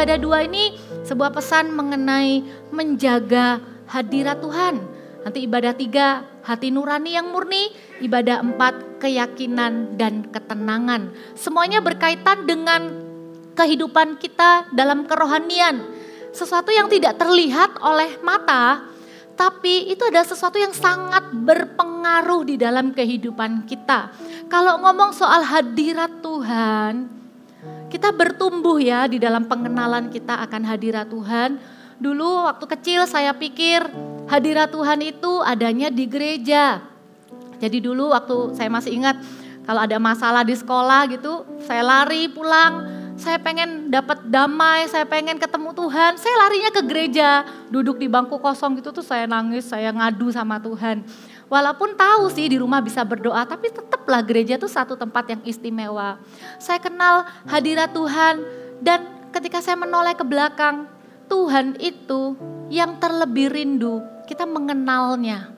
ibadah 2 ini sebuah pesan mengenai menjaga hadirat Tuhan. Nanti ibadah 3, hati nurani yang murni. Ibadah 4, keyakinan dan ketenangan. Semuanya berkaitan dengan kehidupan kita dalam kerohanian. Sesuatu yang tidak terlihat oleh mata, tapi itu adalah sesuatu yang sangat berpengaruh di dalam kehidupan kita. Kalau ngomong soal hadirat Tuhan, kita bertumbuh ya di dalam pengenalan kita akan hadirat Tuhan. Dulu waktu kecil saya pikir hadirat Tuhan itu adanya di gereja. Jadi dulu waktu saya masih ingat kalau ada masalah di sekolah gitu, saya lari pulang, saya pengen dapat damai, saya pengen ketemu Tuhan, saya larinya ke gereja. Duduk di bangku kosong gitu tuh saya nangis, saya ngadu sama Tuhan. Walaupun tahu sih di rumah bisa berdoa, tapi tetaplah gereja itu satu tempat yang istimewa. Saya kenal hadirat Tuhan dan ketika saya menoleh ke belakang, Tuhan itu yang terlebih rindu kita mengenalnya.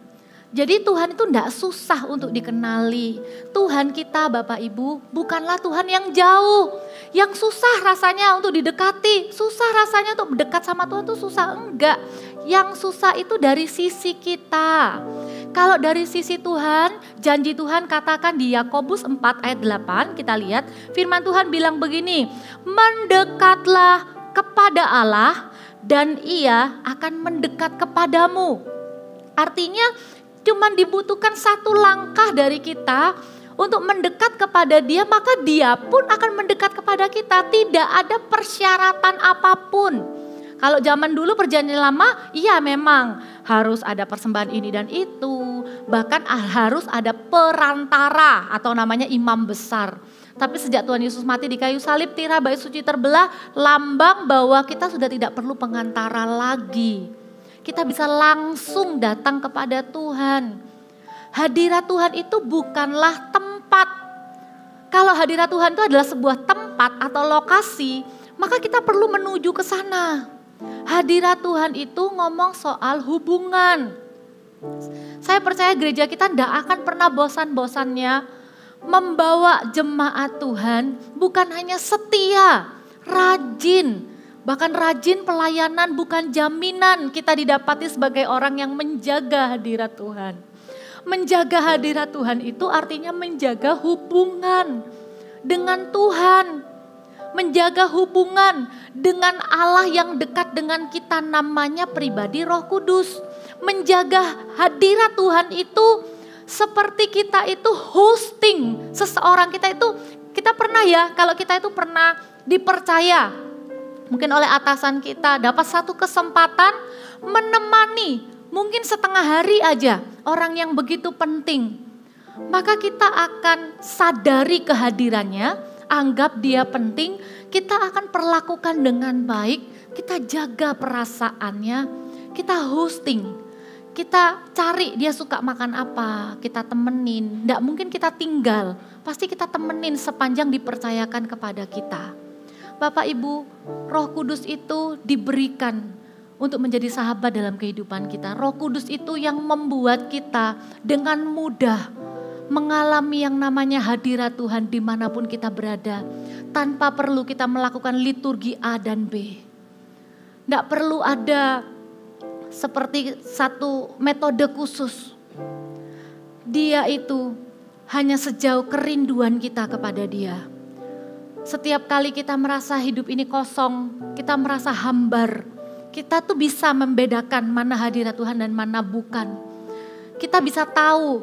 Jadi Tuhan itu tidak susah untuk dikenali. Tuhan kita Bapak Ibu bukanlah Tuhan yang jauh. Yang susah rasanya untuk didekati. Susah rasanya untuk dekat sama Tuhan itu susah. Enggak. Yang susah itu dari sisi kita. Kalau dari sisi Tuhan, janji Tuhan katakan di Yakobus 4 ayat 8. Kita lihat firman Tuhan bilang begini. Mendekatlah kepada Allah dan Ia akan mendekat kepadamu. Artinya cuman dibutuhkan satu langkah dari kita untuk mendekat kepada Dia, maka Dia pun akan mendekat kepada kita. Tidak ada persyaratan apapun. Kalau zaman dulu perjanjian lama, iya memang harus ada persembahan ini dan itu. Bahkan harus ada perantara atau namanya imam besar. Tapi sejak Tuhan Yesus mati di kayu salib, tirai bait suci terbelah, lambang bahwa kita sudah tidak perlu pengantara lagi. Kita bisa langsung datang kepada Tuhan. Hadirat Tuhan itu bukanlah tempat. Kalau hadirat Tuhan itu adalah sebuah tempat atau lokasi, maka kita perlu menuju ke sana. Hadirat Tuhan itu ngomong soal hubungan. Saya percaya gereja kita tidak akan pernah bosan-bosannya membawa jemaat Tuhan, bukan hanya setia, rajin. Bahkan rajin pelayanan bukan jaminan kita didapati sebagai orang yang menjaga hadirat Tuhan. Menjaga hadirat Tuhan itu artinya menjaga hubungan dengan Tuhan. Menjaga hubungan dengan Allah yang dekat dengan kita, namanya pribadi Roh Kudus. Menjaga hadirat Tuhan itu seperti kita itu hosting seseorang. Kita pernah ya, kalau kita itu pernah dipercaya mungkin oleh atasan kita, dapat satu kesempatan menemani mungkin setengah hari aja orang yang begitu penting. Maka kita akan sadari kehadirannya, anggap dia penting, kita akan perlakukan dengan baik, kita jaga perasaannya, kita hosting, kita cari dia suka makan apa, kita temenin, tidak mungkin kita tinggal, pasti kita temenin sepanjang dipercayakan kepada kita. Bapak Ibu, Roh Kudus itu diberikan untuk menjadi sahabat dalam kehidupan kita. Roh Kudus itu yang membuat kita dengan mudah mengalami yang namanya hadirat Tuhan dimanapun kita berada. Tanpa perlu kita melakukan liturgi A dan B. Tidak perlu ada seperti satu metode khusus. Dia itu hanya sejauh kerinduan kita kepada Dia. Setiap kali kita merasa hidup ini kosong, kita merasa hambar, kita tuh bisa membedakan mana hadirat Tuhan dan mana bukan. Kita bisa tahu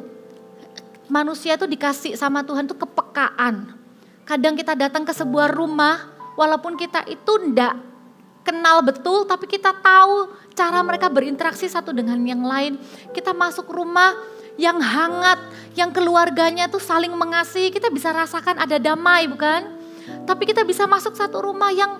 manusia tuh dikasih sama Tuhan tuh kepekaan. Kadang kita datang ke sebuah rumah, walaupun kita itu ndak kenal betul, tapi kita tahu cara mereka berinteraksi satu dengan yang lain. Kita masuk rumah yang hangat, yang keluarganya tuh saling mengasihi, kita bisa rasakan ada damai, bukan? Tapi kita bisa masuk satu rumah yang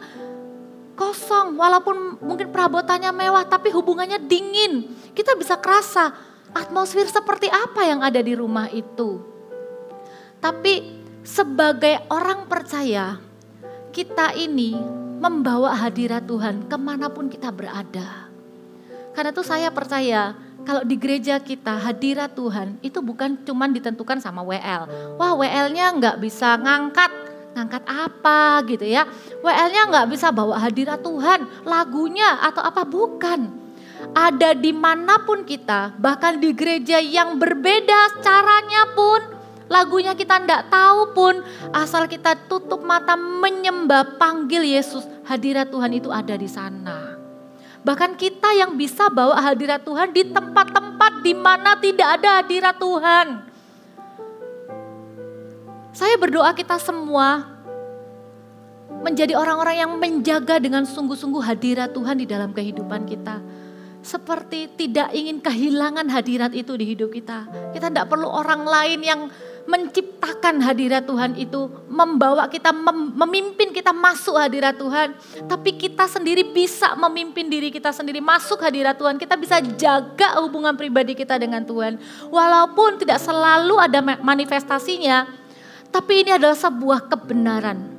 kosong, walaupun mungkin perabotannya mewah, tapi hubungannya dingin. Kita bisa kerasa atmosfer seperti apa yang ada di rumah itu. Tapi sebagai orang percaya, kita ini membawa hadirat Tuhan kemanapun kita berada. Karena itu saya percaya kalau di gereja kita hadirat Tuhan itu bukan cuma ditentukan sama WL. Wah WL-nya nggak bisa ngangkat apa gitu ya. WL-nya nggak bisa bawa hadirat Tuhan, lagunya atau apa, bukan. Ada dimanapun kita, bahkan di gereja yang berbeda caranya pun, lagunya kita nggak tahu pun, asal kita tutup mata menyembah, panggil Yesus, hadirat Tuhan itu ada di sana. Bahkan kita yang bisa bawa hadirat Tuhan di tempat-tempat di mana tidak ada hadirat Tuhan. Saya berdoa kita semua menjadi orang-orang yang menjaga dengan sungguh-sungguh hadirat Tuhan di dalam kehidupan kita. Seperti tidak ingin kehilangan hadirat itu di hidup kita. Kita tidak perlu orang lain yang menciptakan hadirat Tuhan itu, membawa kita, memimpin kita masuk hadirat Tuhan. Tapi kita sendiri bisa memimpin diri kita sendiri masuk hadirat Tuhan. Kita bisa jaga hubungan pribadi kita dengan Tuhan. Walaupun tidak selalu ada manifestasinya, tapi ini adalah sebuah kebenaran.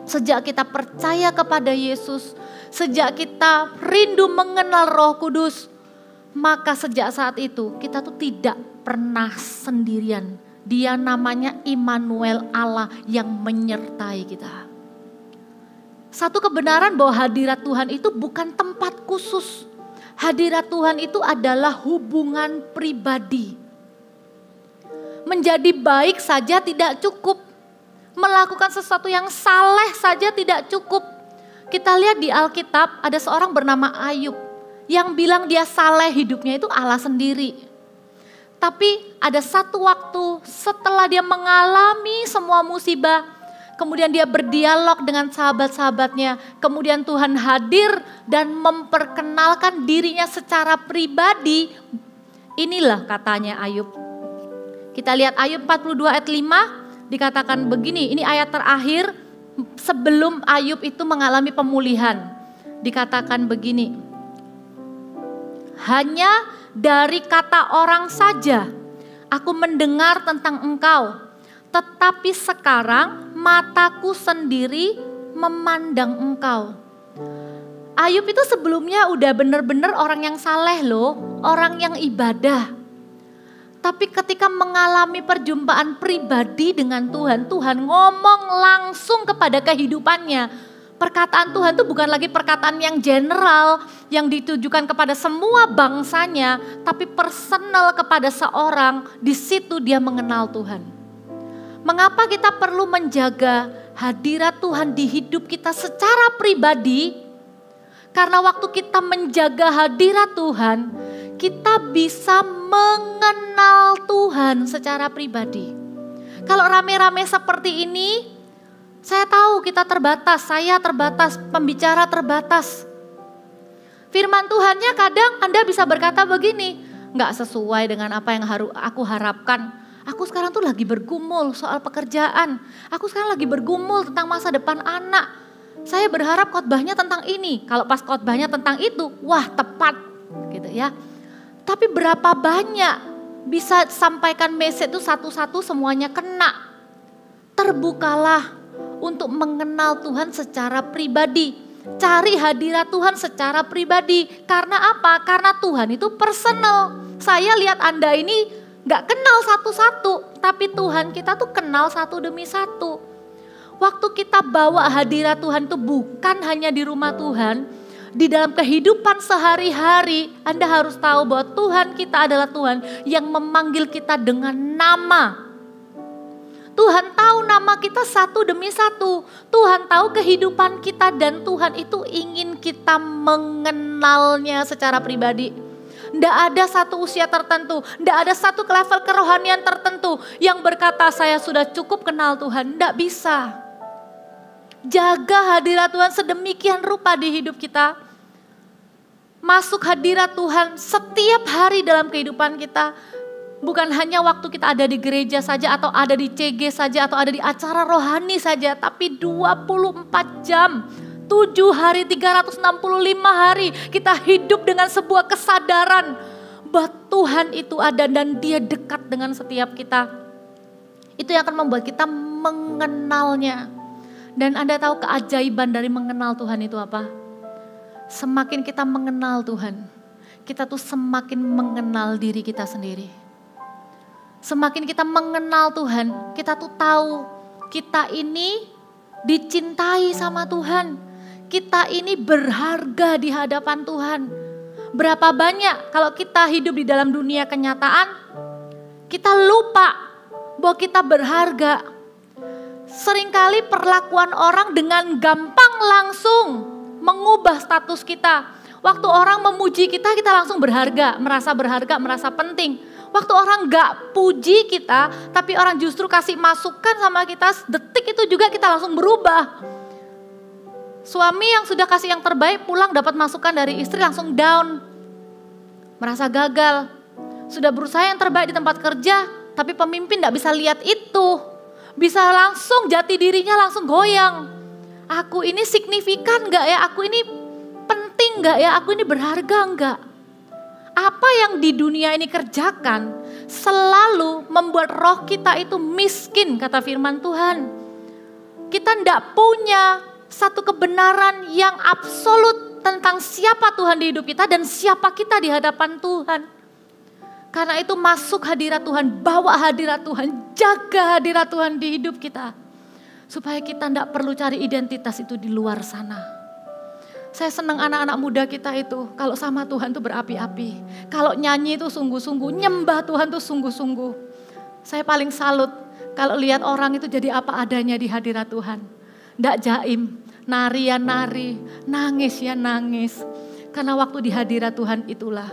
Sejak kita percaya kepada Yesus, sejak kita rindu mengenal Roh Kudus, maka sejak saat itu kita tuh tidak pernah sendirian. Dia namanya Immanuel, Allah yang menyertai kita. Satu kebenaran bahwa hadirat Tuhan itu bukan tempat khusus. Hadirat Tuhan itu adalah hubungan pribadi. Menjadi baik saja tidak cukup. Melakukan sesuatu yang saleh saja tidak cukup. Kita lihat di Alkitab ada seorang bernama Ayub yang bilang dia saleh, hidupnya itu Allah sendiri. Tapi ada satu waktu setelah dia mengalami semua musibah, kemudian dia berdialog dengan sahabat-sahabatnya, kemudian Tuhan hadir dan memperkenalkan dirinya secara pribadi. Inilah katanya Ayub. Kita lihat Ayub 42 ayat 5. Dikatakan begini, ini ayat terakhir sebelum Ayub itu mengalami pemulihan. Dikatakan begini, hanya dari kata orang saja aku mendengar tentang engkau, tetapi sekarang mataku sendiri memandang engkau. Ayub itu sebelumnya udah benar-benar orang yang saleh loh, orang yang ibadah. Tapi ketika mengalami perjumpaan pribadi dengan Tuhan, Tuhan ngomong langsung kepada kehidupannya. Perkataan Tuhan itu bukan lagi perkataan yang general, yang ditujukan kepada semua bangsanya, tapi personal kepada seorang. Di situ dia mengenal Tuhan. Mengapa kita perlu menjaga hadirat Tuhan di hidup kita secara pribadi? Karena waktu kita menjaga hadirat Tuhan, kita bisa mengenal Tuhan secara pribadi. Kalau rame-rame seperti ini, saya tahu kita terbatas, saya terbatas, pembicara terbatas. Firman Tuhannya kadang Anda bisa berkata begini, gak sesuai dengan apa yang aku harapkan. Aku sekarang tuh lagi bergumul soal pekerjaan. Aku sekarang lagi bergumul tentang masa depan anak. Saya berharap khotbahnya tentang ini. Kalau pas khotbahnya tentang itu, wah tepat gitu ya. Tapi berapa banyak bisa sampaikan message itu satu-satu semuanya kena. Terbukalah untuk mengenal Tuhan secara pribadi. Cari hadirat Tuhan secara pribadi. Karena apa? Karena Tuhan itu personal. Saya lihat Anda ini gak kenal satu-satu. Tapi Tuhan kita tuh kenal satu demi satu. Waktu kita bawa hadirat Tuhan itu bukan hanya di rumah Tuhan. Di dalam kehidupan sehari-hari, Anda harus tahu bahwa Tuhan kita adalah Tuhan yang memanggil kita dengan nama. Tuhan tahu nama kita satu demi satu. Tuhan tahu kehidupan kita dan Tuhan itu ingin kita mengenalnya secara pribadi. Tidak ada satu usia tertentu, tidak ada satu level kerohanian tertentu yang berkata saya sudah cukup kenal Tuhan. Tidak bisa. Jaga hadirat Tuhan sedemikian rupa di hidup kita. Masuk hadirat Tuhan setiap hari dalam kehidupan kita. Bukan hanya waktu kita ada di gereja saja atau ada di CG saja atau ada di acara rohani saja. Tapi 24 jam, 7 hari, 365 hari kita hidup dengan sebuah kesadaran bahwa Tuhan itu ada dan Dia dekat dengan setiap kita. Itu yang akan membuat kita mengenalnya. Dan Anda tahu keajaiban dari mengenal Tuhan itu apa? Semakin kita mengenal Tuhan, kita tuh semakin mengenal diri kita sendiri. Semakin kita mengenal Tuhan, kita tuh tahu kita ini dicintai sama Tuhan. Kita ini berharga di hadapan Tuhan. Berapa banyak kalau kita hidup di dalam dunia kenyataan, kita lupa bahwa kita berharga. Seringkali perlakuan orang dengan gampang langsung mengubah status kita. Waktu orang memuji kita, kita langsung berharga, merasa penting. Waktu orang gak puji kita, tapi orang justru kasih masukan sama kita, detik itu juga kita langsung berubah. Suami yang sudah kasih yang terbaik pulang dapat masukan dari istri langsung down. Merasa gagal. Sudah berusaha yang terbaik di tempat kerja, tapi pemimpin gak bisa lihat itu. Bisa langsung jati dirinya langsung goyang. Aku ini signifikan gak ya? Aku ini penting gak ya? Aku ini berharga gak? Apa yang di dunia ini kerjakan selalu membuat roh kita itu miskin, kata firman Tuhan. Kita ndak punya satu kebenaran yang absolut tentang siapa Tuhan di hidup kita dan siapa kita di hadapan Tuhan. Karena itu masuk hadirat Tuhan, bawa hadirat Tuhan, jaga hadirat Tuhan di hidup kita. Supaya kita ndak perlu cari identitas itu di luar sana. Saya senang anak-anak muda kita itu kalau sama Tuhan tuh berapi-api. Kalau nyanyi itu sungguh-sungguh, nyembah Tuhan tuh sungguh-sungguh. Saya paling salut kalau lihat orang itu jadi apa adanya di hadirat Tuhan. Ndak jaim, nari ya nari, nangis ya nangis. Karena waktu di hadirat Tuhan itulah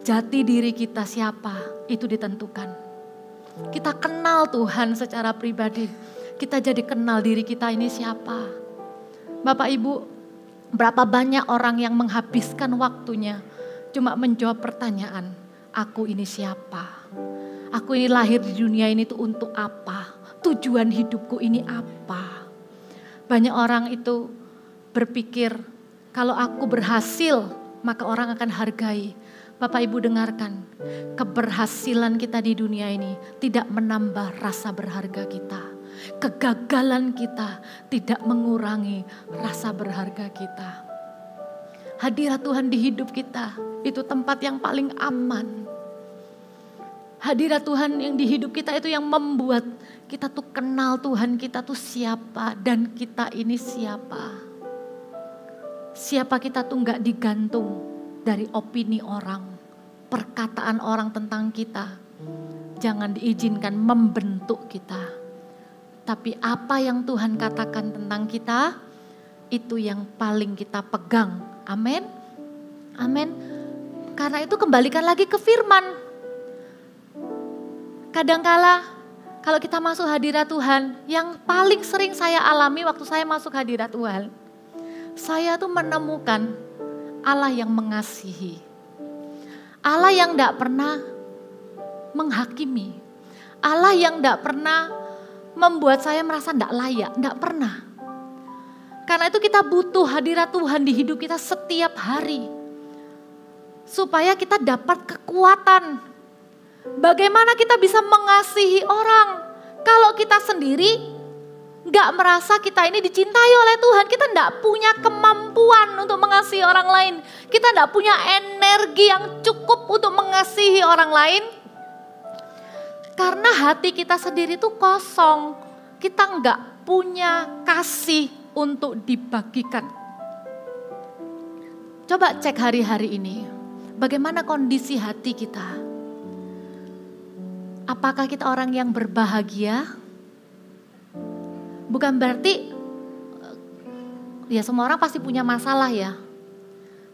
jati diri kita siapa itu ditentukan. Kita kenal Tuhan secara pribadi. Kita jadi kenal diri kita ini siapa. Bapak Ibu, berapa banyak orang yang menghabiskan waktunya cuma menjawab pertanyaan, aku ini siapa? Aku ini lahir di dunia ini tuh untuk apa? Tujuan hidupku ini apa? Banyak orang itu berpikir kalau aku berhasil maka orang akan hargai. Bapak Ibu dengarkan, keberhasilan kita di dunia ini tidak menambah rasa berharga kita. Kegagalan kita tidak mengurangi rasa berharga kita. Hadirat Tuhan di hidup kita itu tempat yang paling aman. Hadirat Tuhan yang di hidup kita itu yang membuat kita tuh kenal Tuhan kita tuh siapa dan kita ini siapa. Siapa kita tuh gak digantung dari opini orang, perkataan orang tentang kita. Jangan diizinkan membentuk kita. Tapi apa yang Tuhan katakan tentang kita, itu yang paling kita pegang. Amin. Amin. Karena itu kembalikan lagi ke firman. Kadangkala kalau kita masuk hadirat Tuhan, yang paling sering saya alami waktu saya masuk hadirat Tuhan, saya tuh menemukan Allah yang mengasihi. Allah yang tidak pernah menghakimi. Allah yang tidak pernah membuat saya merasa tidak layak, tidak pernah. Karena itu kita butuh hadirat Tuhan di hidup kita setiap hari. Supaya kita dapat kekuatan. Bagaimana kita bisa mengasihi orang. Kalau kita sendiri gak merasa kita ini dicintai oleh Tuhan. Kita tidak punya kemampuan untuk mengasihi orang lain. Kita tidak punya energi yang cukup untuk mengasihi orang lain. Karena hati kita sendiri itu kosong. Kita enggak punya kasih untuk dibagikan. Coba cek hari-hari ini. Bagaimana kondisi hati kita? Apakah kita orang yang berbahagia? Bukan berarti, ya semua orang pasti punya masalah ya.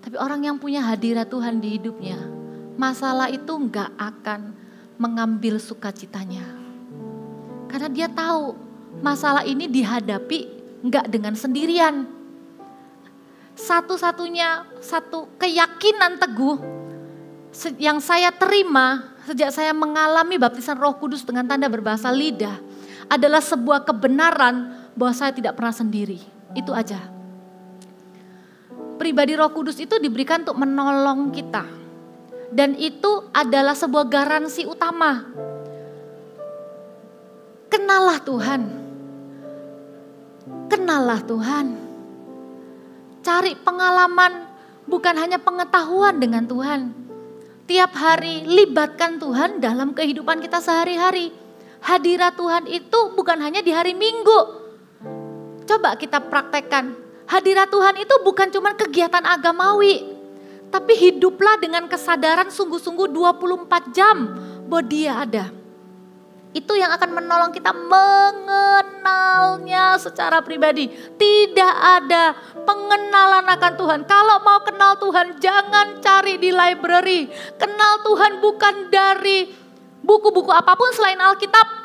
Tapi orang yang punya hadirat Tuhan di hidupnya, masalah itu enggak akan mengambil sukacitanya. Karena dia tahu masalah ini dihadapi enggak dengan sendirian. Satu-satunya satu keyakinan teguh yang saya terima sejak saya mengalami baptisan Roh Kudus dengan tanda berbahasa lidah adalah sebuah kebenaran bahwa saya tidak pernah sendiri. Itu aja. Pribadi Roh Kudus itu diberikan untuk menolong kita. Dan itu adalah sebuah garansi utama. Kenallah Tuhan. Kenallah Tuhan. Cari pengalaman, bukan hanya pengetahuan dengan Tuhan. Tiap hari libatkan Tuhan dalam kehidupan kita sehari-hari. Hadirat Tuhan itu bukan hanya di hari Minggu. Coba kita praktekkan. Hadirat Tuhan itu bukan cuma kegiatan agamawi, tapi hiduplah dengan kesadaran sungguh-sungguh 24 jam bahwa Dia ada. Itu yang akan menolong kita mengenalnya secara pribadi. Tidak ada pengenalan akan Tuhan. Kalau mau kenal Tuhan, jangan cari di library. Kenal Tuhan bukan dari buku-buku apapun selain Alkitab.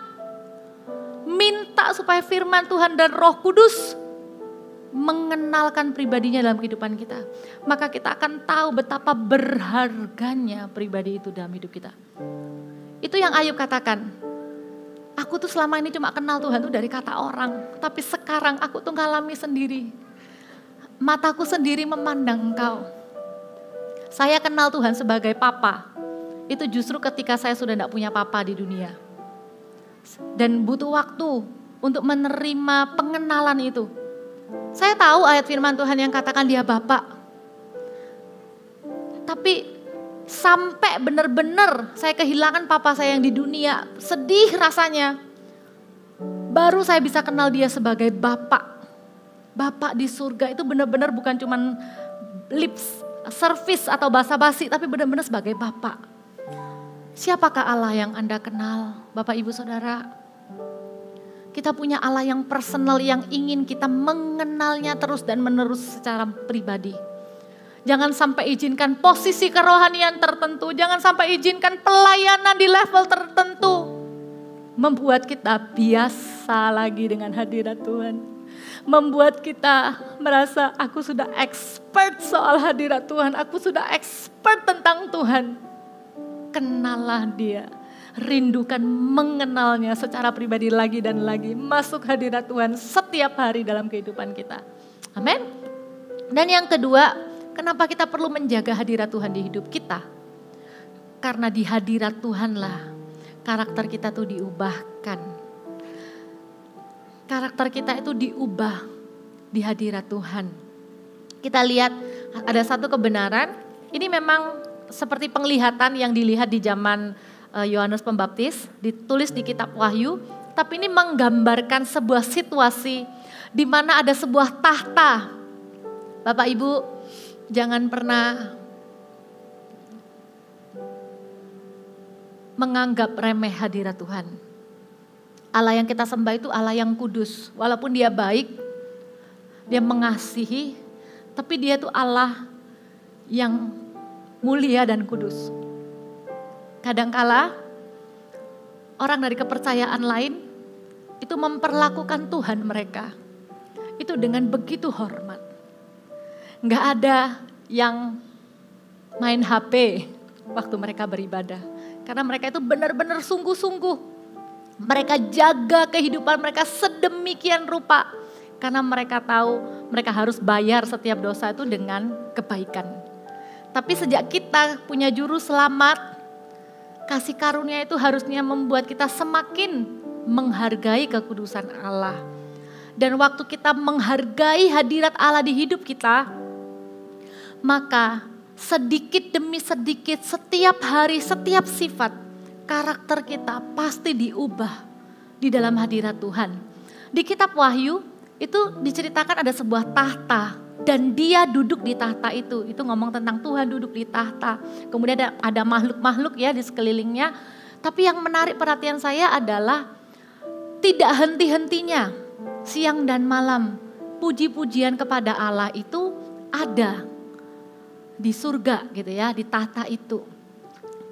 Minta supaya firman Tuhan dan Roh Kudus mengenalkan pribadinya dalam kehidupan kita. Maka kita akan tahu betapa berharganya pribadi itu dalam hidup kita. Itu yang Ayub katakan. Aku tuh selama ini cuma kenal Tuhan tuh dari kata orang. Tapi sekarang aku tuh ngalami sendiri. Mataku sendiri memandang Engkau. Saya kenal Tuhan sebagai papa. Itu justru ketika saya sudah tidak punya papa di dunia. Dan butuh waktu untuk menerima pengenalan itu. Saya tahu ayat firman Tuhan yang katakan Dia Bapa. Tapi sampai benar-benar saya kehilangan papa saya yang di dunia, sedih rasanya. Baru saya bisa kenal Dia sebagai Bapa. Bapa di surga itu benar-benar bukan cuman lip service atau basa-basi, tapi benar-benar sebagai Bapa. Siapakah Allah yang Anda kenal, Bapak Ibu Saudara? Kita punya Allah yang personal, yang ingin kita mengenalnya terus dan menerus secara pribadi. Jangan sampai izinkan posisi kerohanian tertentu, jangan sampai izinkan pelayanan di level tertentu membuat kita biasa lagi dengan hadirat Tuhan. Membuat kita merasa aku sudah expert soal hadirat Tuhan, aku sudah expert tentang Tuhan. Kenallah Dia, rindukan mengenalnya secara pribadi lagi dan lagi. Masuk hadirat Tuhan setiap hari dalam kehidupan kita. Amin. Dan yang kedua, kenapa kita perlu menjaga hadirat Tuhan di hidup kita? Karena di hadirat Tuhanlah karakter kita tuh diubahkan. Karakter kita itu diubah di hadirat Tuhan. Kita lihat ada satu kebenaran, ini memang seperti penglihatan yang dilihat di zaman Yohanes Pembaptis, ditulis di kitab Wahyu, tapi ini menggambarkan sebuah situasi di mana ada sebuah tahta. Bapak Ibu, jangan pernah menganggap remeh hadirat Tuhan. Allah yang kita sembah itu Allah yang kudus, walaupun Dia baik, Dia mengasihi, tapi Dia itu Allah yang mulia dan kudus. Kadangkala orang dari kepercayaan lain itu memperlakukan Tuhan mereka itu dengan begitu hormat. Gak ada yang main HP waktu mereka beribadah. Karena mereka itu benar-benar sungguh-sungguh. Mereka jaga kehidupan mereka sedemikian rupa. Karena mereka tahu mereka harus bayar setiap dosa itu dengan kebaikan. Tapi sejak kita punya juru selamat, kasih karunia itu harusnya membuat kita semakin menghargai kekudusan Allah. Dan waktu kita menghargai hadirat Allah di hidup kita, maka sedikit demi sedikit, setiap hari, setiap sifat, karakter kita pasti diubah di dalam hadirat Tuhan. Di kitab Wahyu itu diceritakan ada sebuah tahta. Dan Dia duduk di tahta itu ngomong tentang Tuhan duduk di tahta. Kemudian ada makhluk-makhluk ya di sekelilingnya. Tapi yang menarik perhatian saya adalah tidak henti-hentinya siang dan malam puji-pujian kepada Allah itu ada di surga gitu ya, di tahta itu.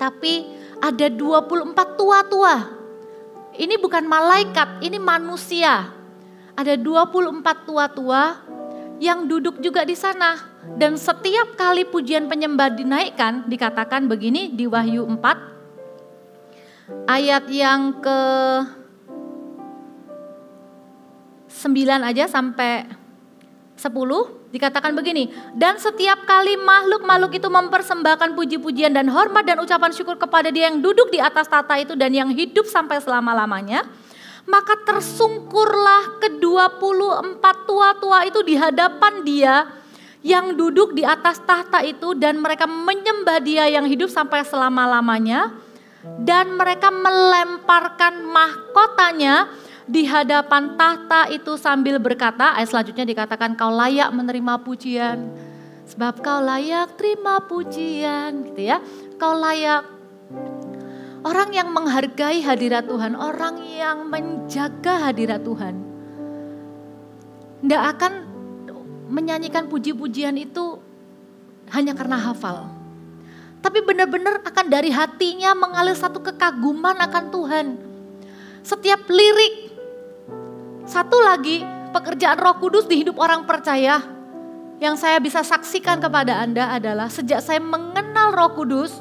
Tapi ada 24 tua-tua. Ini bukan malaikat, ini manusia. Ada 24 tua-tua yang duduk juga di sana. Dan setiap kali pujian penyembah dinaikkan, dikatakan begini di Wahyu 4 ayat yang ke 9 aja sampai 10 dikatakan begini. Dan setiap kali makhluk-makhluk itu mempersembahkan puji-pujian dan hormat dan ucapan syukur kepada Dia yang duduk di atas tahta itu dan yang hidup sampai selama-lamanya, maka tersungkurlah ke-24 tua-tua itu di hadapan Dia yang duduk di atas tahta itu, dan mereka menyembah Dia yang hidup sampai selama-lamanya, dan mereka melemparkan mahkotanya di hadapan tahta itu sambil berkata, ayat selanjutnya dikatakan kau layak menerima pujian. Sebab kau layak terima pujian gitu ya. Kau layak. Orang yang menghargai hadirat Tuhan, orang yang menjaga hadirat Tuhan, tidak akan menyanyikan puji-pujian itu hanya karena hafal. Tapi benar-benar akan dari hatinya mengalir satu kekaguman akan Tuhan. Setiap lirik. Satu lagi pekerjaan Roh Kudus di hidup orang percaya yang saya bisa saksikan kepada Anda adalah sejak saya mengenal Roh Kudus,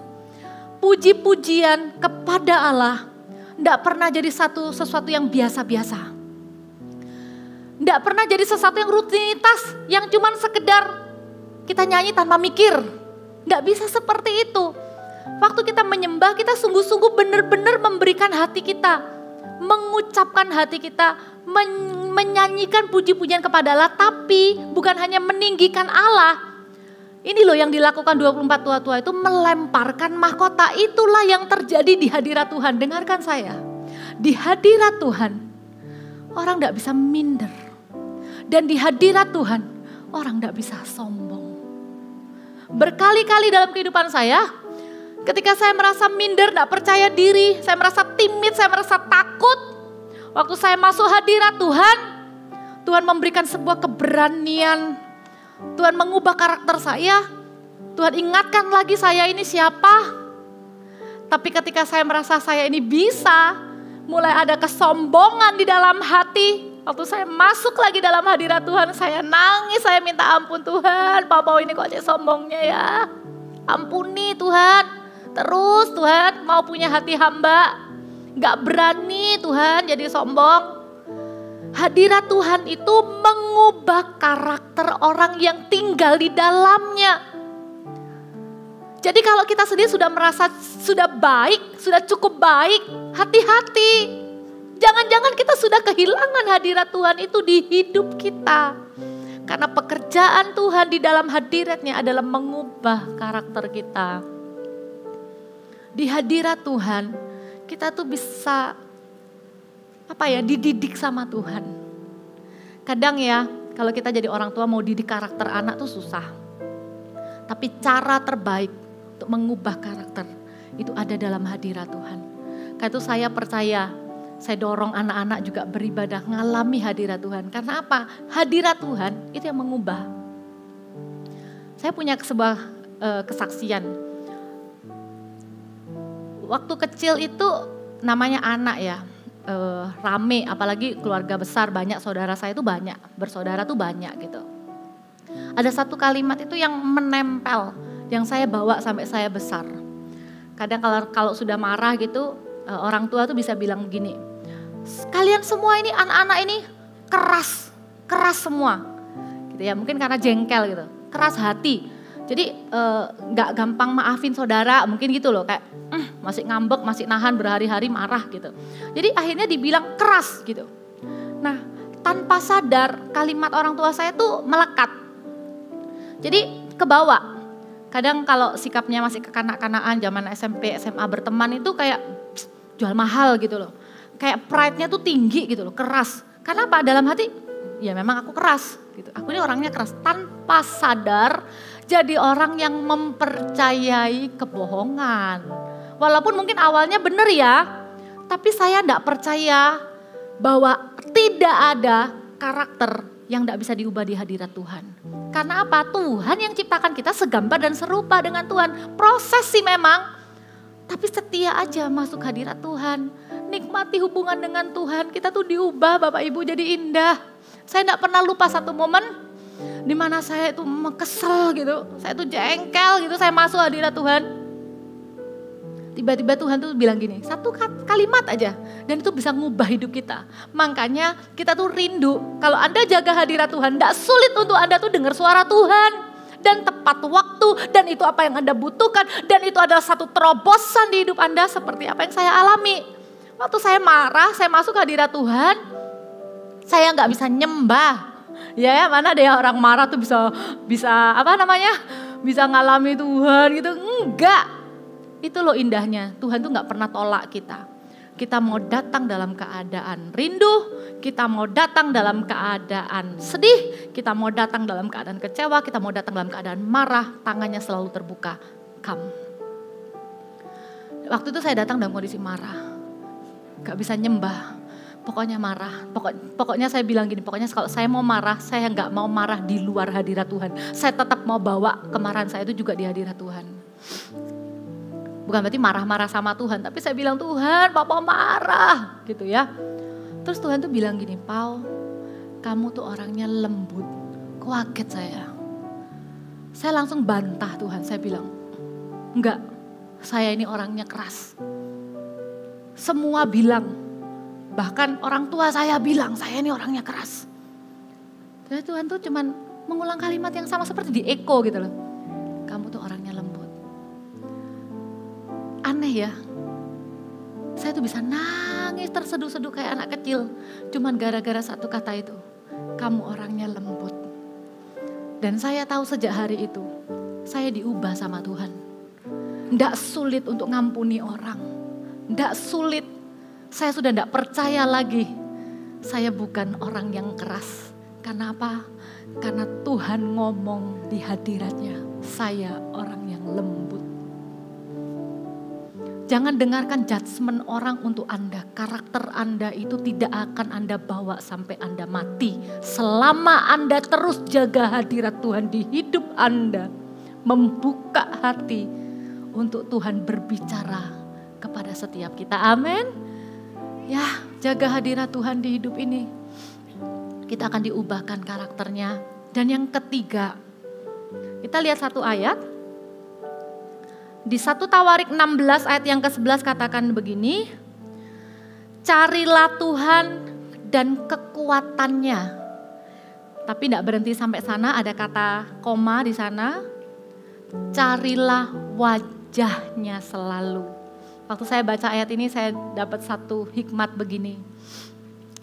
puji-pujian kepada Allah tidak pernah jadi sesuatu yang biasa-biasa. Tidak pernah jadi sesuatu yang rutinitas, yang cuman sekedar kita nyanyi tanpa mikir. Tidak bisa seperti itu. Waktu kita menyembah, kita sungguh-sungguh benar-benar memberikan hati kita, mengucapkan hati kita, menyanyikan puji-pujian kepada Allah, tapi bukan hanya meninggikan Allah. Ini loh yang dilakukan 24 tua-tua itu, melemparkan mahkota. Itulah yang terjadi di hadirat Tuhan. Dengarkan saya, di hadirat Tuhan orang tidak bisa minder. Dan di hadirat Tuhan orang tidak bisa sombong. Berkali-kali dalam kehidupan saya, ketika saya merasa minder, tidak percaya diri, saya merasa timid, saya merasa takut. Waktu saya masuk hadirat Tuhan, Tuhan memberikan sebuah keberanian. Tuhan mengubah karakter saya. Tuhan ingatkan lagi saya ini siapa. Tapi ketika saya merasa saya ini bisa, mulai ada kesombongan di dalam hati. Waktu saya masuk lagi dalam hadirat Tuhan, saya nangis, saya minta ampun Tuhan. Papa ini kok aja sombongnya ya. Ampuni Tuhan. Terus Tuhan mau punya hati hamba. Gak berani Tuhan jadi sombong. Hadirat Tuhan itu mengubah karakter orang yang tinggal di dalamnya. Jadi kalau kita sendiri sudah merasa sudah baik, sudah cukup baik, hati-hati. Jangan-jangan kita sudah kehilangan hadirat Tuhan itu di hidup kita. Karena pekerjaan Tuhan di dalam hadiratnya adalah mengubah karakter kita. Di hadirat Tuhan kita tuh bisa dididik sama Tuhan. Kadang ya kalau kita jadi orang tua mau didik karakter anak tuh susah. Tapi cara terbaik untuk mengubah karakter itu ada dalam hadirat Tuhan. Karena itu saya percaya, saya dorong anak-anak juga beribadah ngalami hadirat Tuhan. Karena apa? Hadirat Tuhan itu yang mengubah. Saya punya sebuah kesaksian. Waktu kecil itu namanya anak ya, rame, apalagi keluarga besar, banyak saudara saya itu banyak, bersaudara tuh banyak gitu. Ada satu kalimat itu yang menempel, yang saya bawa sampai saya besar. Kadang kalau sudah marah gitu, orang tua tuh bisa bilang begini, kalian semua ini anak-anak ini keras semua, gitu ya. Mungkin karena jengkel gitu, keras hati. Jadi nggak gampang maafin saudara, mungkin gitu loh, kayak masih ngambek, masih nahan berhari-hari marah gitu. Jadi akhirnya dibilang keras gitu. Nah, tanpa sadar kalimat orang tua saya tuh melekat. Jadi kebawa. Kadang kalau sikapnya masih kekanak-kanakan, zaman SMP, SMA berteman itu kayak jual mahal gitu loh. Kayak pride-nya tuh tinggi gitu loh, keras. Karena apa? Dalam hati, ya memang aku keras gitu. Aku ini orangnya keras. Tanpa sadar jadi orang yang mempercayai kebohongan. Walaupun mungkin awalnya benar ya, tapi saya tidak percaya bahwa tidak ada karakter yang tidak bisa diubah di hadirat Tuhan. Karena apa? Tuhan yang ciptakan kita segambar dan serupa dengan Tuhan. Proses sih memang, tapi setia aja masuk hadirat Tuhan. Nikmati hubungan dengan Tuhan, kita tuh diubah Bapak Ibu jadi indah. Saya tidak pernah lupa satu momen di mana saya itu kesel gitu, saya tuh jengkel gitu, saya masuk hadirat Tuhan. Tiba-tiba Tuhan tuh bilang gini, satu kalimat aja, dan itu bisa ngubah hidup kita. Makanya kita tuh rindu, kalau Anda jaga hadirat Tuhan, tidak sulit untuk Anda tuh dengar suara Tuhan. Dan tepat waktu, dan itu apa yang Anda butuhkan, dan itu adalah satu terobosan di hidup Anda seperti apa yang saya alami. Waktu saya marah, saya masuk hadirat Tuhan, saya nggak bisa nyembah. Ya, mana ada yang orang marah tuh bisa bisa ngalami Tuhan gitu, enggak. Itu loh indahnya, Tuhan tuh gak pernah tolak kita. kita mau datang dalam keadaan rindu, kita mau datang dalam keadaan sedih, kita mau datang dalam keadaan kecewa, kita mau datang dalam keadaan marah, tangannya selalu terbuka. Come. Waktu itu saya datang dalam kondisi marah, gak bisa nyembah, pokoknya marah. Pokoknya saya bilang gini, pokoknya kalau saya mau marah, saya gak mau marah di luar hadirat Tuhan. Saya tetap mau bawa kemarahan saya itu juga di hadirat Tuhan. Bukan berarti marah-marah sama Tuhan, tapi saya bilang, Tuhan, Papa marah, gitu ya. Terus Tuhan tuh bilang gini, Pau, kamu tuh orangnya lembut. Kaget saya. Saya langsung bantah Tuhan, saya bilang, enggak, saya ini orangnya keras. Semua bilang, bahkan orang tua saya bilang, saya ini orangnya keras. Jadi Tuhan tuh cuman mengulang kalimat yang sama seperti di Eko gitu loh. Kamu tuh orangnya lembut. Aneh ya, saya tuh bisa nangis terseduh-seduh kayak anak kecil. Cuman gara-gara satu kata itu, kamu orangnya lembut. Dan saya tahu sejak hari itu, saya diubah sama Tuhan. Nggak sulit untuk ngampuni orang. Nggak sulit, saya sudah nggak percaya lagi. Saya bukan orang yang keras. Karena apa? Karena Tuhan ngomong di hadiratnya, saya orang yang lembut. Jangan dengarkan judgement orang untuk Anda. Karakter Anda itu tidak akan Anda bawa sampai Anda mati. Selama Anda terus jaga hadirat Tuhan di hidup Anda. Membuka hati untuk Tuhan berbicara kepada setiap kita. Amin. Ya, jaga hadirat Tuhan di hidup ini. Kita akan diubahkan karakternya. Dan yang ketiga, kita lihat satu ayat. Di 1 Tawarik 16 ayat yang ke-11 katakan begini. Carilah Tuhan dan kekuatannya. Tapi tidak berhenti sampai sana, ada kata koma di sana. Carilah wajahnya selalu. Waktu saya baca ayat ini saya dapat satu hikmat begini.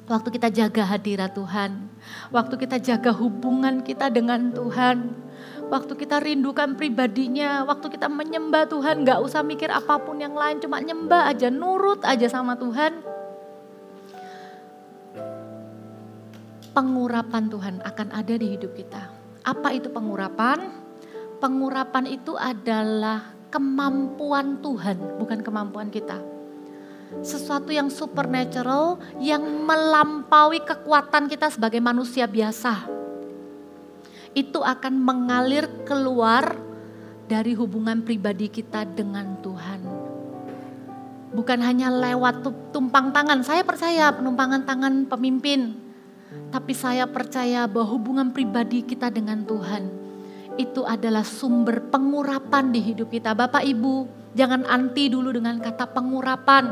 Waktu kita jaga hadirat Tuhan, waktu kita jaga hubungan kita dengan Tuhan, waktu kita rindukan pribadinya, waktu kita menyembah Tuhan, gak usah mikir apapun yang lain, cuma nyembah aja, nurut aja sama Tuhan. Pengurapan Tuhan akan ada di hidup kita. Apa itu pengurapan? Pengurapan itu adalah kemampuan Tuhan, bukan kemampuan kita. Sesuatu yang supernatural yang melampaui kekuatan kita sebagai manusia biasa. Itu akan mengalir keluar dari hubungan pribadi kita dengan Tuhan. Bukan hanya lewat tumpang tangan. Saya percaya penumpangan tangan pemimpin. Tapi saya percaya bahwa hubungan pribadi kita dengan Tuhan itu adalah sumber pengurapan di hidup kita. Bapak Ibu, jangan anti dulu dengan kata pengurapan.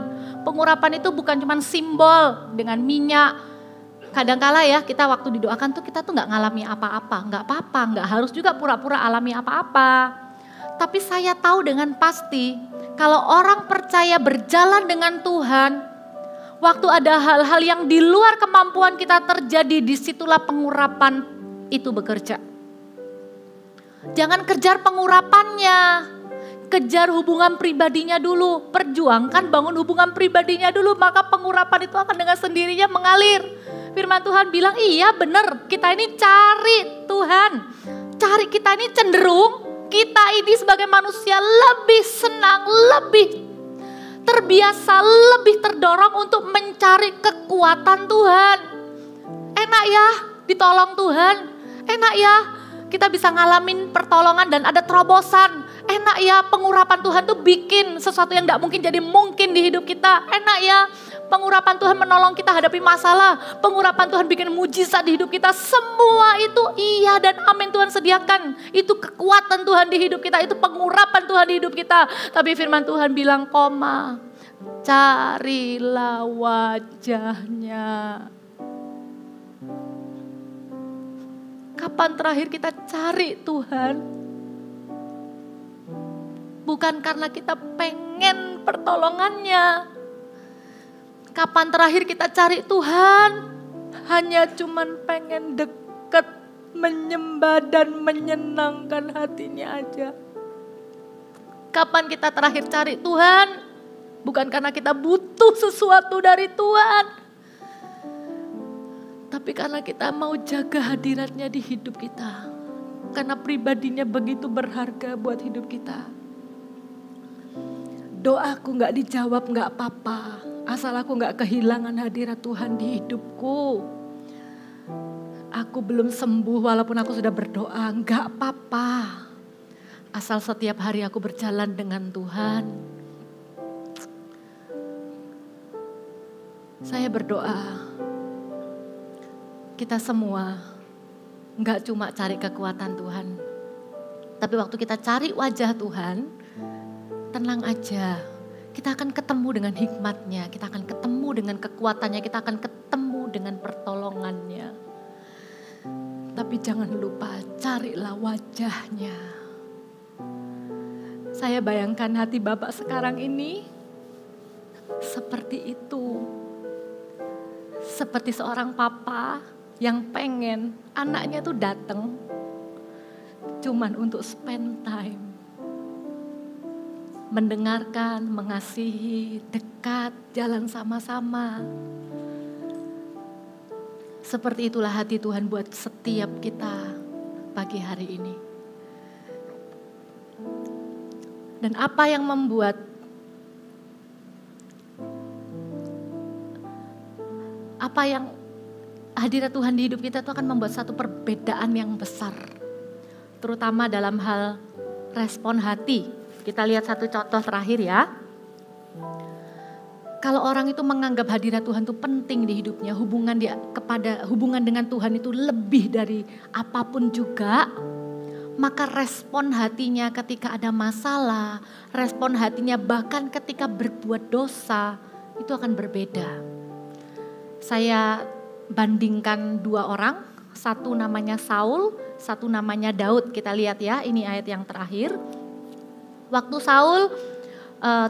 Pengurapan itu bukan cuma simbol dengan minyak. Kadangkala ya kita waktu didoakan tuh kita tuh gak ngalami apa-apa. Gak apa-apa, gak harus juga pura-pura alami apa-apa. Tapi saya tahu dengan pasti kalau orang percaya berjalan dengan Tuhan, waktu ada hal-hal yang di luar kemampuan kita terjadi, disitulah pengurapan itu bekerja. Jangan kejar pengurapannya. Kejar hubungan pribadinya dulu, perjuangkan bangun hubungan pribadinya dulu, maka pengurapan itu akan dengan sendirinya mengalir. Firman Tuhan bilang, iya benar, kita ini cari Tuhan. Cari, kita ini cenderung, kita ini sebagai manusia lebih senang, lebih terbiasa, lebih terdorong untuk mencari kekuatan Tuhan. Enak ya ditolong Tuhan, enak ya kita bisa ngalamin pertolongan dan ada terobosan. Enak ya pengurapan Tuhan tuh bikin sesuatu yang gak mungkin jadi mungkin di hidup kita. Enak ya pengurapan Tuhan menolong kita hadapi masalah. Pengurapan Tuhan bikin mujizat di hidup kita. Semua itu iya dan amin Tuhan sediakan. Itu kekuatan Tuhan di hidup kita. Itu pengurapan Tuhan di hidup kita. Tapi firman Tuhan bilang koma. Carilah wajahnya. Kapan terakhir kita cari Tuhan? Bukan karena kita pengen pertolongannya. Kapan terakhir kita cari Tuhan? Hanya cuman pengen deket, menyembah dan menyenangkan hatinya aja. Kapan kita terakhir cari Tuhan? Bukan karena kita butuh sesuatu dari Tuhan, tapi karena kita mau jaga hadiratnya di hidup kita. Karena pribadinya begitu berharga buat hidup kita. Doaku gak dijawab gak apa-apa, asal aku gak kehilangan hadirat Tuhan di hidupku. Aku belum sembuh walaupun aku sudah berdoa, gak apa-apa. Asal setiap hari aku berjalan dengan Tuhan. Saya berdoa, kita semua gak cuma cari kekuatan Tuhan, tapi waktu kita cari wajah Tuhan, tenang aja. Kita akan ketemu dengan hikmatnya, kita akan ketemu dengan kekuatannya, kita akan ketemu dengan pertolongannya. Tapi jangan lupa, carilah wajahnya. Saya bayangkan hati Bapak sekarang ini seperti itu. Seperti seorang papa yang pengen anaknya tuh datang cuman untuk spend time. Mendengarkan, mengasihi, dekat, jalan sama-sama. Seperti itulah hati Tuhan buat setiap kita pagi hari ini. Dan apa yang membuat hadirat Tuhan di hidup kita itu akan membuat satu perbedaan yang besar. Terutama dalam hal respon hati. Kita lihat satu contoh terakhir ya. Kalau orang itu menganggap hadirat Tuhan itu penting di hidupnya, hubungan dengan Tuhan itu lebih dari apapun juga, maka respon hatinya ketika ada masalah, respon hatinya bahkan ketika berbuat dosa, itu akan berbeda. Saya bandingkan dua orang, satu namanya Saul, satu namanya Daud. Kita lihat ya, ini ayat yang terakhir. Waktu Saul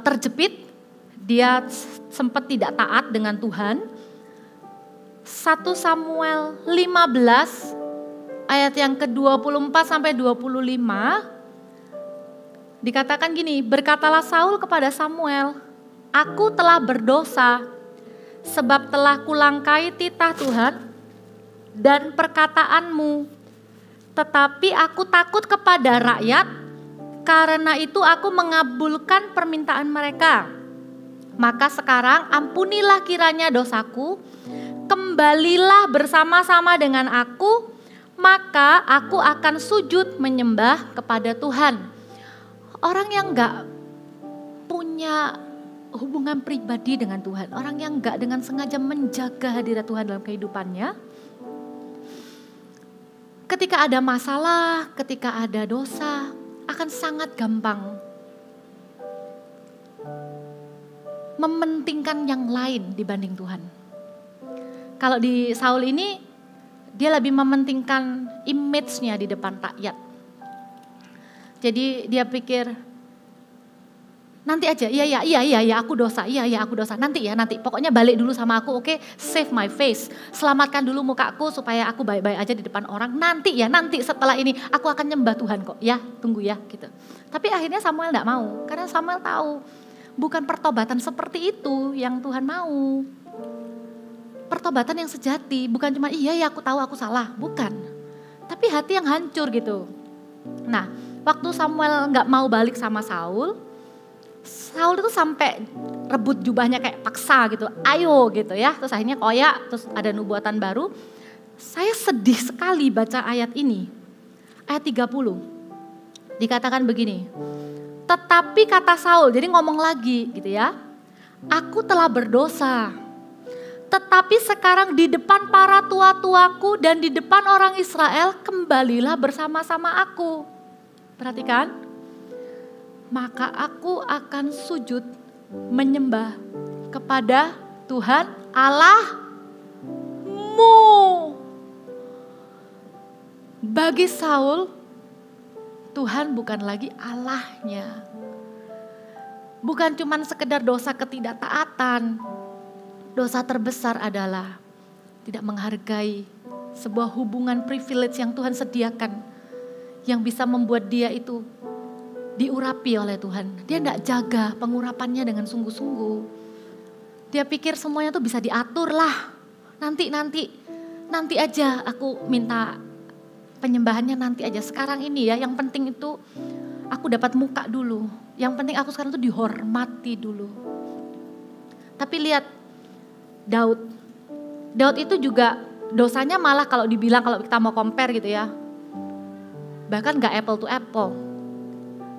terjepit, dia sempat tidak taat dengan Tuhan. 1 Samuel 15 ayat yang ke-24 sampai 25 dikatakan gini, berkatalah Saul kepada Samuel, aku telah berdosa sebab telah kulangkai titah Tuhan dan perkataanmu, tetapi aku takut kepada rakyat, karena itu aku mengabulkan permintaan mereka. Maka sekarang ampunilah kiranya dosaku, kembalilah bersama-sama dengan aku, maka aku akan sujud menyembah kepada Tuhan. Orang yang gak punya hubungan pribadi dengan Tuhan, orang yang gak dengan sengaja menjaga hadirat Tuhan dalam kehidupannya, ketika ada masalah, ketika ada dosa, akan sangat gampang mementingkan yang lain dibanding Tuhan. Kalau di Saul ini, dia lebih mementingkan image-nya di depan rakyat. Jadi dia pikir, nanti aja, iya aku dosa, aku dosa, nanti, pokoknya balik dulu sama aku, oke, save my face, selamatkan dulu mukaku supaya aku baik-baik aja di depan orang, nanti setelah ini aku akan nyembah Tuhan kok, ya tunggu ya gitu. Tapi akhirnya Samuel gak mau, karena Samuel tahu bukan pertobatan seperti itu yang Tuhan mau. Pertobatan yang sejati, bukan cuma iya aku tahu aku salah, bukan. Tapi hati yang hancur gitu. Nah, waktu Samuel gak mau balik sama Saul itu sampai rebut jubahnya kayak paksa gitu, ayo gitu ya. Terus akhirnya koyak, terus ada nubuatan baru. Saya sedih sekali baca ayat ini. Ayat 30, dikatakan begini. Tetapi kata Saul, jadi ngomong lagi gitu ya. Aku telah berdosa. Tetapi sekarang di depan para tua-tuaku dan di depan orang Israel, kembalilah bersama-sama aku. Perhatikan. Maka aku akan sujud menyembah kepada Tuhan Allahmu. Bagi Saul, Tuhan bukan lagi Allahnya. Bukan cuma sekedar dosa ketidaktaatan. Dosa terbesar adalah tidak menghargai sebuah hubungan privilege yang Tuhan sediakan. Yang bisa membuat dia itu diurapi oleh Tuhan. Dia tidak jaga pengurapannya dengan sungguh-sungguh. Dia pikir semuanya tuh bisa diatur lah. Nanti aja aku minta penyembahannya nanti aja. Sekarang ini ya, yang penting itu aku dapat muka dulu. Yang penting aku sekarang tuh dihormati dulu. Tapi lihat Daud itu juga dosanya malah kalau dibilang, kalau kita mau compare gitu ya, bahkan gak apple to apple.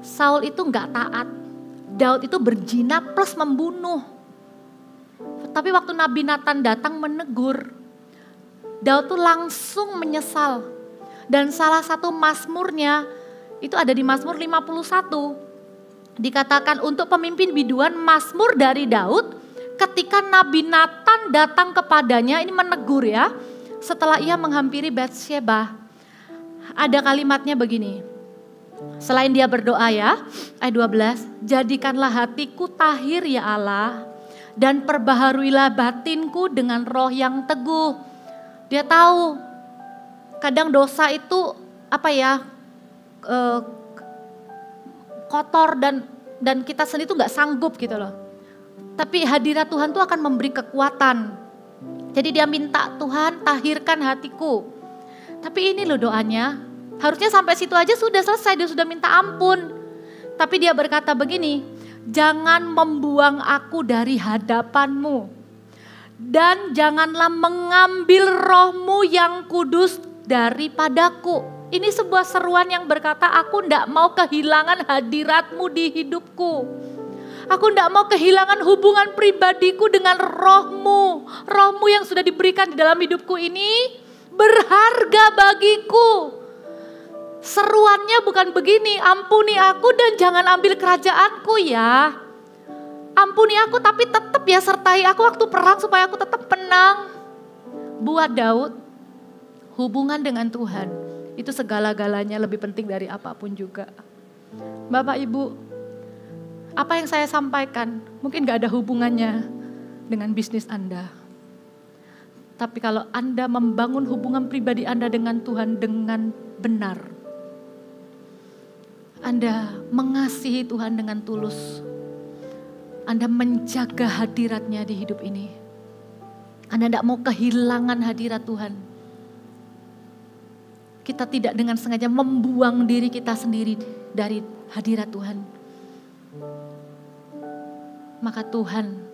Saul itu gak taat, Daud itu berzina plus membunuh. Tapi waktu Nabi Nathan datang menegur, Daud tuh langsung menyesal. Dan salah satu mazmurnya itu ada di Mazmur 51. Dikatakan untuk pemimpin biduan, mazmur dari Daud ketika Nabi Nathan datang kepadanya, ini menegur ya, setelah ia menghampiri Batsyeba. Ada kalimatnya begini, selain dia berdoa ya, ayat 12, jadikanlah hatiku tahir ya Allah, dan perbaharuilah batinku dengan roh yang teguh. Dia tahu kadang dosa itu kotor dan kita sendiri tuh gak sanggup gitu loh. Tapi hadirat Tuhan tuh akan memberi kekuatan. Jadi dia minta, Tuhan tahirkan hatiku. Tapi ini loh doanya, harusnya sampai situ aja sudah selesai, dia sudah minta ampun. Tapi dia berkata begini, jangan membuang aku dari hadapanmu. Dan janganlah mengambil rohmu yang kudus daripadaku. Ini sebuah seruan yang berkata, aku tidak mau kehilangan hadiratmu di hidupku. Aku tidak mau kehilangan hubungan pribadiku dengan rohmu. Rohmu yang sudah diberikan di dalam hidupku ini berharga bagiku. Seruannya bukan begini, ampuni aku dan jangan ambil kerajaanku ya. Ampuni aku tapi tetap ya sertai aku waktu perang supaya aku tetap menang. Buat Daud, hubungan dengan Tuhan itu segala-galanya lebih penting dari apapun juga. Bapak Ibu, apa yang saya sampaikan mungkin gak ada hubungannya dengan bisnis Anda. Tapi kalau Anda membangun hubungan pribadi Anda dengan Tuhan dengan benar, Anda mengasihi Tuhan dengan tulus, Anda menjaga hadiratnya di hidup ini, Anda tidak mau kehilangan hadirat Tuhan. Kita tidak dengan sengaja membuang diri kita sendiri dari hadirat Tuhan. Maka Tuhan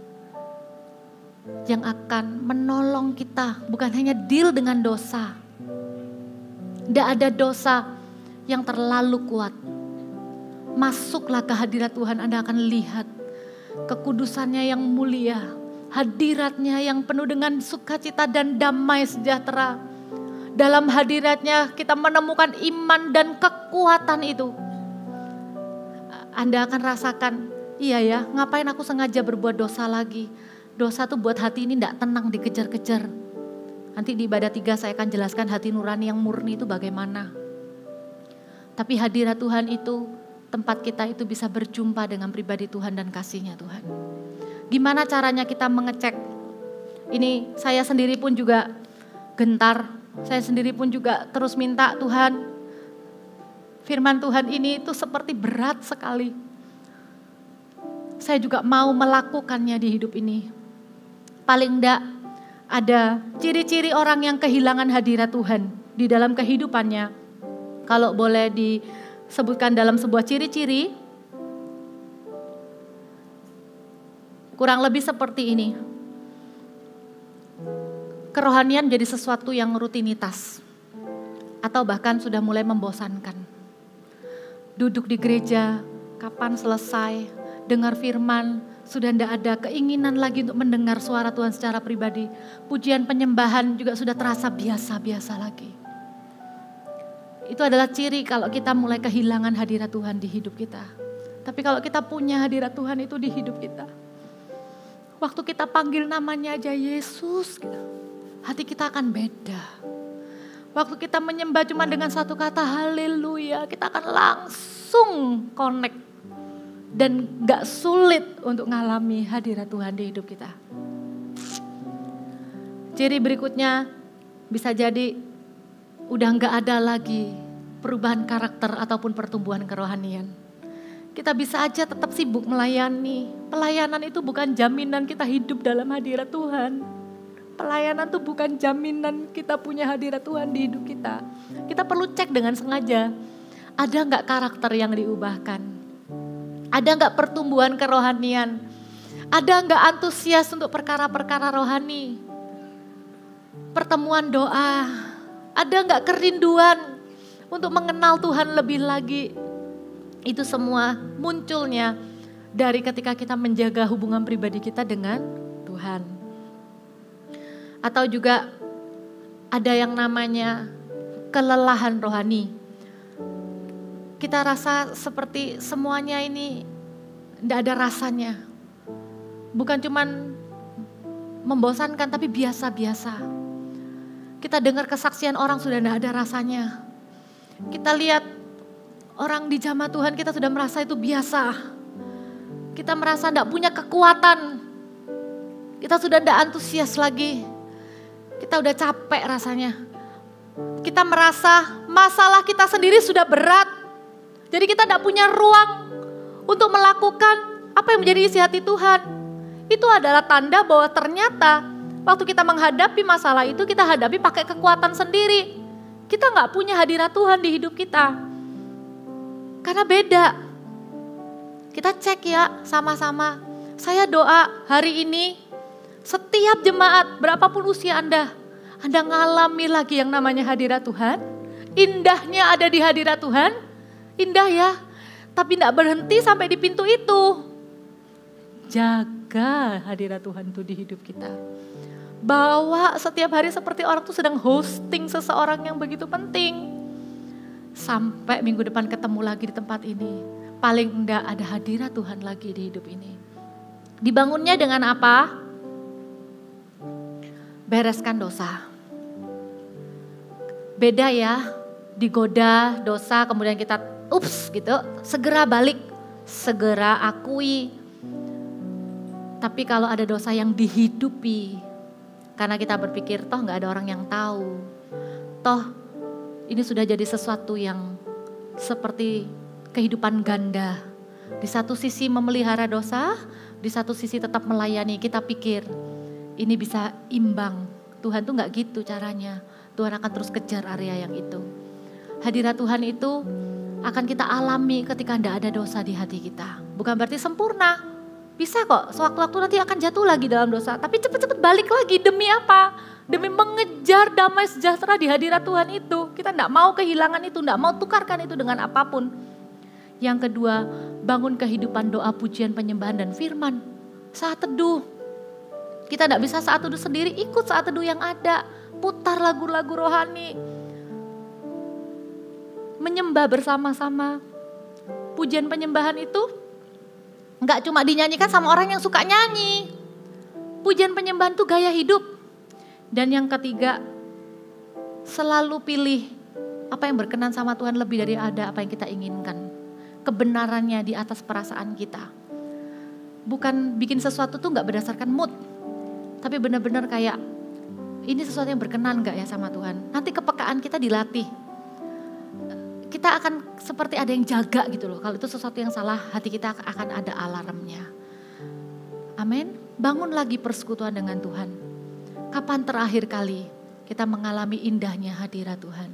yang akan menolong kita, bukan hanya deal dengan dosa. Tidak ada dosa yang terlalu kuat. Masuklah ke hadirat Tuhan, Anda akan lihat kekudusannya yang mulia, hadiratnya yang penuh dengan sukacita dan damai sejahtera. Dalam hadiratnya kita menemukan iman dan kekuatan itu. Anda akan rasakan, iya ya, ngapain aku sengaja berbuat dosa lagi. Dosa tuh buat hati ini tidak tenang, dikejar-kejar. Nanti di ibadah 3 saya akan jelaskan hati nurani yang murni itu bagaimana. Tapi hadirat Tuhan itu tempat kita itu bisa berjumpa dengan pribadi Tuhan dan kasih-Nya Tuhan. Gimana caranya kita mengecek? Ini saya sendiri pun juga gentar. Saya sendiri pun juga terus minta, Tuhan, firman Tuhan ini itu seperti berat sekali. Saya juga mau melakukannya di hidup ini. Paling enggak ada ciri-ciri orang yang kehilangan hadirat Tuhan di dalam kehidupannya. Kalau boleh disebutkan dalam sebuah ciri-ciri, kurang lebih seperti ini. Kerohanian jadi sesuatu yang rutinitas atau bahkan sudah mulai membosankan. Duduk di gereja, kapan selesai, dengar firman, sudah tidak ada keinginan lagi untuk mendengar suara Tuhan secara pribadi. Pujian penyembahan juga sudah terasa biasa-biasa lagi. Itu adalah ciri kalau kita mulai kehilangan hadirat Tuhan di hidup kita. Tapi kalau kita punya hadirat Tuhan itu di hidup kita, waktu kita panggil namanya aja Yesus, hati kita akan beda. Waktu kita menyembah cuma dengan satu kata haleluya, kita akan langsung connect. Dan gak sulit untuk ngalami hadirat Tuhan di hidup kita. Ciri berikutnya bisa jadi udah gak ada lagi perubahan karakter ataupun pertumbuhan kerohanian. Kita bisa aja tetap sibuk melayani. Pelayanan itu bukan jaminan kita hidup dalam hadirat Tuhan. Pelayanan itu bukan jaminan kita punya hadirat Tuhan di hidup kita. Kita perlu cek dengan sengaja. Ada gak karakter yang diubahkan? Ada gak pertumbuhan kerohanian? Ada gak antusias untuk perkara-perkara rohani? Pertemuan doa. Ada gak kerinduan untuk mengenal Tuhan lebih lagi? Itu semua munculnya dari ketika kita menjaga hubungan pribadi kita dengan Tuhan. Atau juga ada yang namanya kelelahan rohani. Kita rasa seperti semuanya ini tidak ada rasanya. Bukan cuman membosankan tapi biasa-biasa. Kita dengar kesaksian orang sudah tidak ada rasanya. Kita lihat orang di jamaah Tuhan kita sudah merasa itu biasa. Kita merasa tidak punya kekuatan. Kita sudah tidak antusias lagi. Kita udah capek rasanya. Kita merasa masalah kita sendiri sudah berat. Jadi kita tidak punya ruang untuk melakukan apa yang menjadi isi hati Tuhan. Itu adalah tanda bahwa ternyata waktu kita menghadapi masalah itu kita hadapi pakai kekuatan sendiri. Kita nggak punya hadirat Tuhan di hidup kita. Karena beda. Kita cek ya sama-sama. Saya doa hari ini setiap jemaat berapapun usia Anda ngalami lagi yang namanya hadirat Tuhan. Indahnya ada di hadirat Tuhan. Indah ya. Tapi tidak berhenti sampai di pintu itu. Jaga hadirat Tuhan itu di hidup kita. Bawa setiap hari seperti orang itu sedang hosting seseorang yang begitu penting. Sampai minggu depan ketemu lagi di tempat ini. Paling enggak ada hadirat Tuhan lagi di hidup ini. Dibangunnya dengan apa? Bereskan dosa. Beda ya, digoda dosa kemudian kita ups gitu. Segera balik, segera akui. Tapi kalau ada dosa yang dihidupi. Karena kita berpikir toh enggak ada orang yang tahu. Toh ini sudah jadi sesuatu yang seperti kehidupan ganda. Di satu sisi memelihara dosa, di satu sisi tetap melayani. Kita pikir ini bisa imbang. Tuhan tuh gak gitu caranya. Tuhan akan terus kejar area yang itu. Hadirat Tuhan itu akan kita alami ketika tidak ada dosa di hati kita. Bukan berarti sempurna. Bisa kok, sewaktu-waktu nanti akan jatuh lagi dalam dosa. Tapi cepat-cepat balik lagi, demi apa? Demi mengejar damai sejahtera di hadirat Tuhan itu. Kita tidak mau kehilangan itu, tidak mau tukarkan itu dengan apapun. Yang kedua, bangun kehidupan doa, pujian, penyembahan dan firman. Saat teduh. Kita tidak bisa saat teduh sendiri, ikut saat teduh yang ada. Putar lagu-lagu rohani. Menyembah bersama-sama. Pujian penyembahan itu enggak cuma dinyanyikan sama orang yang suka nyanyi. Pujian penyembahan itu gaya hidup. Dan yang ketiga, selalu pilih apa yang berkenan sama Tuhan lebih dari ada apa yang kita inginkan. Kebenarannya di atas perasaan kita. Bukan bikin sesuatu tuh gak berdasarkan mood. Tapi benar-benar kayak, ini sesuatu yang berkenan gak ya sama Tuhan. Nanti kepekaan kita dilatih. Kita akan seperti ada yang jaga gitu loh. Kalau itu sesuatu yang salah, hati kita akan ada alarmnya. Amin. Bangun lagi persekutuan dengan Tuhan. Kapan terakhir kali kita mengalami indahnya hadirat Tuhan?